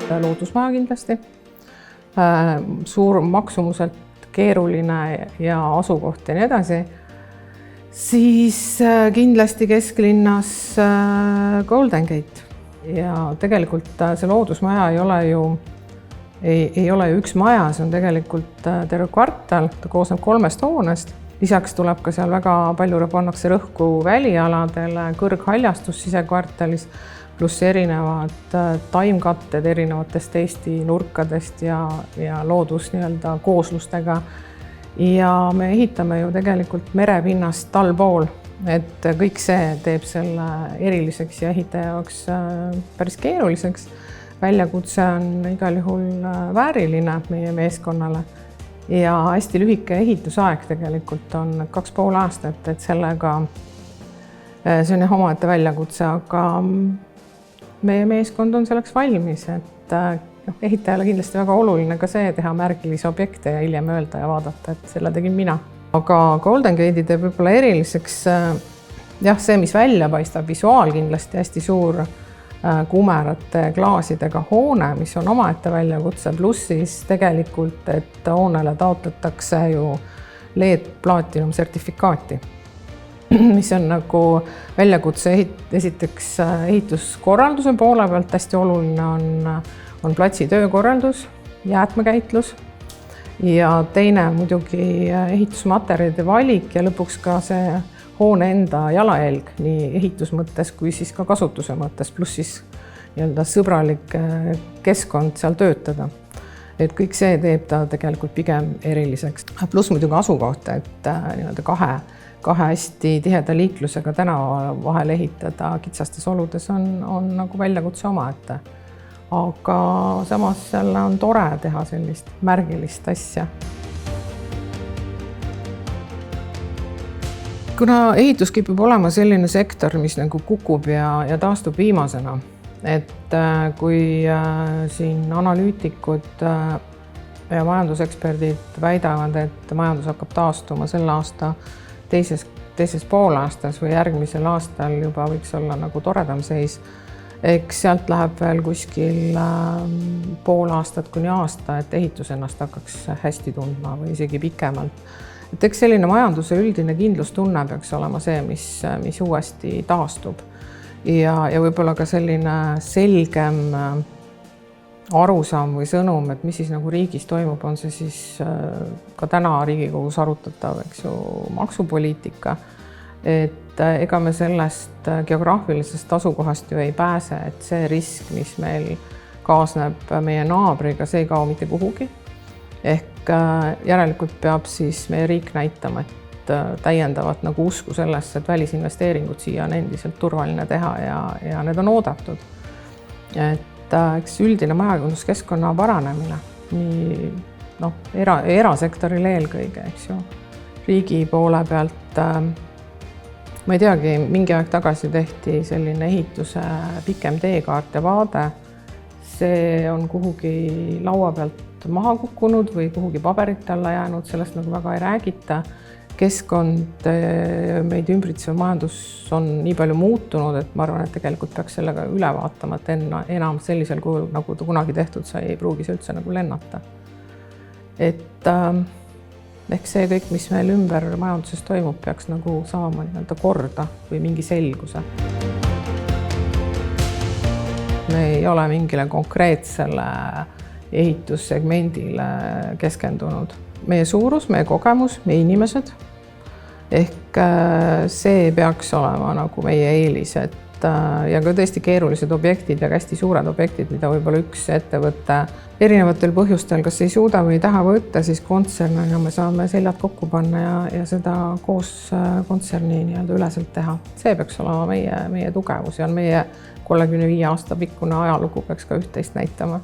loodusmaja kindlasti. Suur maksumuselt keeruline ja asukoht ja nii edasi. Siis kindlasti kesklinnas Golden Gate. Ja tegelikult see loodusmaja ei ole ju üks maja, see on tegelikult terve kvartal, ta koosneb 3 hoonest. Lisaks tuleb ka seal väga palju pannakse rõhku välialadele, kõrghaljastus sisekvartalis, pluss erinevad taimkatted erinevatest Eesti nurkadest ja loodus kooslustega. Ja me ehitame ju tegelikult merepinnast allpool, et kõik see teeb selle eriliseks ja ehitaja jaoks päris keeruliseks. Väljakutse on igal juhul vääriline meie meeskonnale ja hästi lühike ehitusaeg tegelikult on 2,5 aastat, et sellega see on omaette väljakutse, aga meie meeskond on selleks valmis, et ehitajale kindlasti väga oluline ka see teha märgilisi objekte ja hiljem öelda ja vaadata, et selle tegin mina. Aga Golden Gate'i teeb võib-olla eriliseks see, mis välja paistab, visuaal kindlasti hästi suur kumerate klaasidega hoone, mis on omaette väljakutse, pluss siis tegelikult, et hoonele taotletakse ju LED Platinum sertifikaati, mis on nagu väljakutse esiteks ehituskorralduse poole pealt hästi oluline on platsi töökorraldus, jäätmekäitlus ja teine muidugi ehitusmaterjalide valik ja lõpuks ka see hoone enda jalajälg nii ehitusmõttes kui siis ka kasutuse mõttes, pluss siis sõbralik keskkond seal töötada. Et kõik see teeb ta tegelikult pigem eriliseks. Pluss muidugi asukohta, et kahe hästi tiheda liiklusega tänava vahel ehitada kitsastes oludes on nagu väljakutse omaette. Aga samas selle on tore teha sellist märgilist asja. Kuna ehitus kipub olema selline sektor, mis nagu kukub ja taastub viimasena, et kui siin analüütikud ja majanduseksperdid väidavad, et majandus hakkab taastuma selle aasta teises poolaastas või järgmisel aastal juba võiks olla nagu toredam seis, eks sealt läheb veel kuskil pool aastat kuni aasta, et ehitus ennast hakkaks hästi tundma või isegi pikemalt. Et eks selline majanduse üldine kindlustunne peaks olema see, mis uuesti taastub. Ja võib-olla ka selline selgem arusaam või sõnum, et mis siis nagu riigis toimub, on see siis ka täna Riigikogus arutatav, eks ju, maksupoliitika. Et ega me sellest geograafilisest asukohast ju ei pääse, et see risk, mis meil kaasneb meie naabriga, see ei kao mitte kuhugi. Ehk järelikult peab siis meie riik näitama, et täiendavat nagu usku sellesse, et välisinvesteeringud siia on endiselt turvaline teha ja need on oodatud. Et eks üldine majanduskeskkonna paranemine, nii erasektoril eelkõige, eks ju. Riigi poole pealt, ma ei teagi, mingi aeg tagasi tehti selline ehituse pikem teekaart ja vaade. See on kuhugi laua pealt maha kukkunud või kuhugi paberite alla jäänud, sellest nagu väga ei räägita. Keskkond, meid ümbritsev majandus on nii palju muutunud, et ma arvan, et tegelikult peaks sellega üle vaatama, et enam sellisel kujul, nagu ta kunagi tehtud sai, ei pruugi see üldse nagu lennata. Et ehk see kõik, mis meil ümber majanduses toimub, peaks nagu saama korda või mingi selguse. Me ei ole mingile konkreetsele ehitussegmendile keskendunud. Meie suurus, meie kogemus, meie inimesed. Ehk see peaks olema nagu meie eelis, ja ka tõesti keerulised objektid ja hästi suured objektid, mida võib-olla üks ettevõte erinevatel põhjustel, kas ei suuda või ei taha võtta, siis kontsernina me saame seljad kokku panna ja seda koos kontserni üleselt teha. See peaks olema meie tugevus ja meie 35 aasta pikkune ajalugu peaks ka üht-teist näitama.